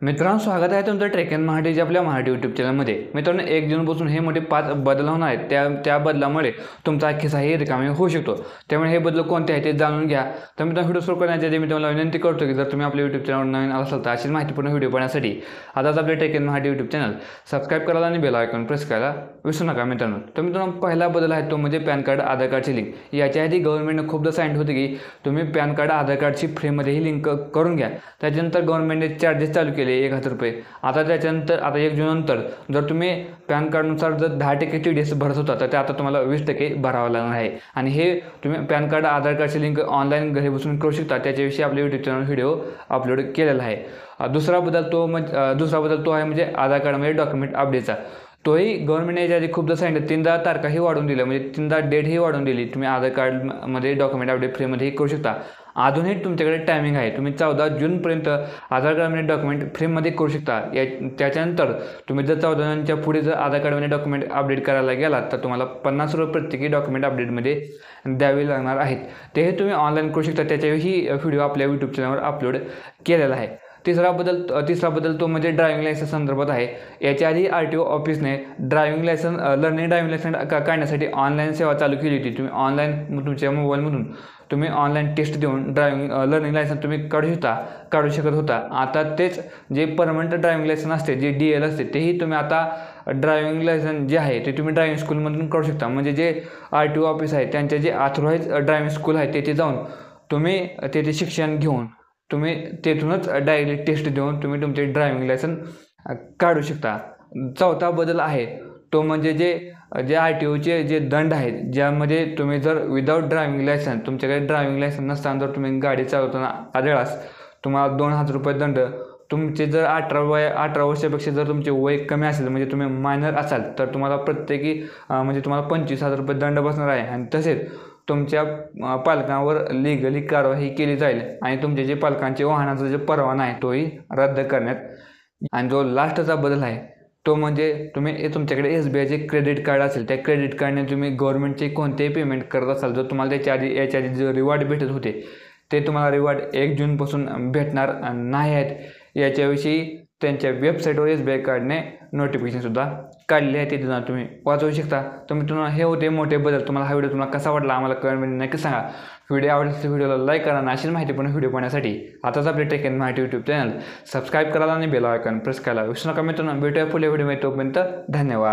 मित्रांनो, स्वागत आहे तुमचं ट्रेक इन मराठीच्या आपल्या मराठी यूट्यूब चॅनलमध्ये। मित्रांनो, 1 जूनपासून हे मोठे 5 बदल होणार आहेत। त्या बदलामुळे तुमचा खिसाही रिकामी होऊ शकतो। त्यामुळे हे बदल कोणते आहेत ते जाणून घ्या। तर मित्रांनो, व्हिडिओ सुरू करण्याच्या आधी मी तुम्हाला विनंती करतो की जर तुम्ही आपल्या यूट्यूब चॅनलवर नवीन असाल तर अशीच माहितीपूर्ण व्हिडिओ पाहण्यासाठी आताच आपले trek in Marathi YouTube channel subscribe करायला आणि बेल आयकॉन प्रेस करायला विसरू नका मित्रांनो। तर मित्रांनो, पहिला बदल आहे तो म्हणजे पॅन कार्ड आधार कार्डची लिंक। याच्या आधी गव्हर्नमेंटने खूपदा सांगितलं होतं की तुम्ही पॅन कार्ड आधार कार्डची फ्रीमध्ये ही लिंक करून घ्या। त्याच्यानंतर गव्हर्नमेंटने चार्जेस चालू केले 1000 रुपये। आता त्याच्यानंतर आता 1 जूननंतर जर तुम्ही पॅन कार्डनुसार जर 10% TDS भरत होता तर ते आता तुम्हाला 20% भरावं लागणार आहे। आणि हे तुम्ही पॅन कार्ड आधार कार्डची लिंक ऑनलाईन घरी बसून करू शकता। त्याच्याविषयी आपल्या यूट्यूब चॅनल व्हिडिओ अपलोड केलेला आहे। दुसरा बदल तो आहे म्हणजे आधार कार्डमध्ये डॉक्युमेंट अपडेटचा। तोही गव्हर्नमेंटने याच्या आधी खूपदा सांगितलं, 3दा तारखाही वाढवून दिल्या, म्हणजे 3दा डेटही वाढवून दिली। तुम्ही आधार कार्डमध्ये डॉक्युमेंट अपडेट फ्रीमध्येही करू शकता। अजूनही तुमच्याकडे टायमिंग आहे, तुम्ही 14 जूनपर्यंत आधार कार्डमध्ये डॉक्युमेंट फ्रीमध्ये करू शकता। त्याच्यानंतर तुम्ही जर 14 जूनच्या पुढे जर आधार कार्डमध्ये डॉक्युमेंट अपडेट करायला गेलात तर तुम्हाला 50 रुपये प्रत्येकी डॉक्युमेंट अपडेटमध्ये द्यावे लागणार आहेत। तेही तुम्ही ऑनलाईन करू शकता। त्याच्याही व्हिडिओ आपल्या यूट्यूब चॅनलवर अपलोड केलेला आहे। तिसरा बदल तो म्हणजे ड्रायव्हिंग लायसन्स संदर्भात आहे। याच्या आधी RTO ऑफिसने लर्निंग ड्रायव्हिंग लायसन्स काढण्यासाठी ऑनलाईन सेवा चालू केली होती। तुम्ही ऑनलाईन तुमच्या मोबाईलमधून तुम्ही ऑनलाईन टेस्ट देऊन लर्निंग लायसन्स तुम्ही काढू शकत होता। आता तेच जे परमनंट ड्रायव्हिंग लायसन्स असते, जे DL असते, तेही तुम्ही आता ड्रायव्हिंग लायसन्स जे आहे ते तुम्ही ड्रायव्हिंग स्कूलमधून काढू शकता। म्हणजे जे RTO ऑफिस आहे त्यांचे जे ऑथराइज ड्रायव्हिंग स्कूल आहे तेथे जाऊन तुम्ही तेथे शिक्षण घेऊन तुम्ही तेथूनच डायरेक्टली टेस्ट देऊन तुम्ही तुमचे ड्रायव्हिंग लायसन्स काढू शकता। चौथा बदल आहे तो म्हणजे जे RTOचे जे दंड आहेत, ज्यामध्ये तुम्ही जर विदाऊट ड्रायव्हिंग लायसन्स, तुमच्याकडे ड्रायव्हिंग लायसन्स नसताना जर तुम्ही गाडी चालवताना आढळल्यास तुम्हाला 2000 रुपये दंड। तुमचे जर 18 वर्षापेक्षा जर तुमचे वय कमी असेल, म्हणजे तुम्ही मायनर असाल, तर तुम्हाला प्रत्येकी म्हणजे तुम्हाला 25,000 रुपये दंड बसणार आहे। आणि तसेच तुमच्या पालकांवर लिगली कारवाई केली जाईल आणि तुमचे जे पालकांचे वाहनाचा जे परवाना आहे तोही रद्द करण्यात। आणि जो लास्टचा बदल आहे तो म्हणजे तुमच्याकडे SBIचे क्रेडिट कार्ड असेल, त्या क्रेडिट कार्डने तुम्ही गव्हर्नमेंटचे कोणतेही पेमेंट करत असाल, जर तुम्हाला याच्या आधी जे रिवॉर्ड भेटत होते ते तुम्हाला रिवॉर्ड 1 जूनपासून भेटणार नाही आहेत। याच्याविषयी त्यांच्या वेबसाईटवर SBI कार्डने नोटिफिकेशनसुद्धा काढले आहे, तिथे जाऊन तुम्ही वाचवू शकता। तर मित्रांनो, हे होते मोठे बदल। तुम्हाला हा व्हिडिओ कसा वाटला आम्हाला कमेंटमध्ये नक्की सांगा। व्हिडिओ आवडल्यास व्हिडिओला लाईक करा आणि अशीच माहितीपूर्ण व्हिडिओ पाहण्यासाठी आताच आपले trek in Marathi YouTube channel subscribe करायला आणि बेल आयकॉन प्रेस करायला विसरू नका मित्रांनो। भेटूया पुढल्या व्हिडिओमध्ये, तोपर्यंत धन्यवाद।